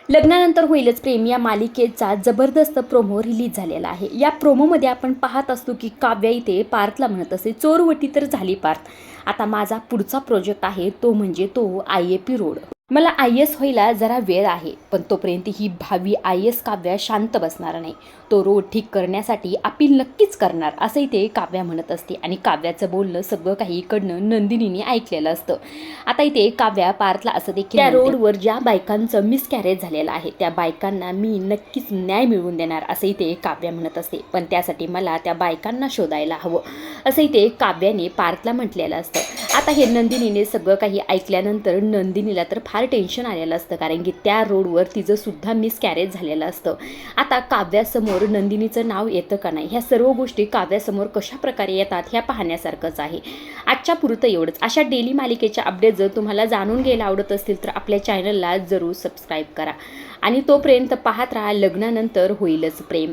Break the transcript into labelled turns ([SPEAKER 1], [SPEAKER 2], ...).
[SPEAKER 1] लग्नानंतर होईलच प्रेम या मालिकेचा जबरदस्त प्रोमो रिलीज झालेला आहे। या प्रोमोमध्ये आपण पाहत असतो की काव्या इथे पार्थला म्हणत असते, चोरवटी तर झाली पार्थ, आता माझा पुढचा प्रोजेक्ट आहे तो म्हणजे तो IAP रोड। मला IAS व्हायला जरा वेळ आहे, पण तोपर्यंत ही भावी IAS काव्या शांत बसणार नाही। तो रोड ठीक करण्यासाठी अपील नक्कीच करणार, असं इथे काव्या म्हणत असते। आणि काव्याचं बोलणं सगळं काही इकडनं नंदिनीने ऐकलेलं असतं। आता इथे काव्या पार्थला असं देखील त्या रोडवर ज्या बायकांचं मिसकॅरेज झालेलं आहे त्या बायकांना मी नक्कीच न्याय मिळवून देणार, असं इथे काव्या म्हणत असते। पण त्यासाठी मला त्या बायकांना शोधायला हवं, असं इथे काव्याने पार्थला म्हटलेलं असतं। आता हे नंदिनीने सगळं काही ऐकल्यानंतर नंदिनीला तर फार टेन्शन आलेलं असतं, कारण की त्या रोडवर तिचं सुद्धा मिसकॅरेज झालेलं असतं। आता काव्यासमोर नंदिनीचं नाव येतं का नाही, ह्या सर्व गोष्टी काव्यासमोर कशा प्रकारे येतात ह्या पाहण्यासारखंच आहे। आजच्या पुरतं एवढंच। अशा डेली मालिकेच्या अपडेट जर तुम्हाला जाणून घ्यायला आवडत असतील तर आपल्या चॅनलला जरूर सबस्क्राईब करा आणि तोपर्यंत पाहत राहा लग्नानंतर होईलच प्रेम।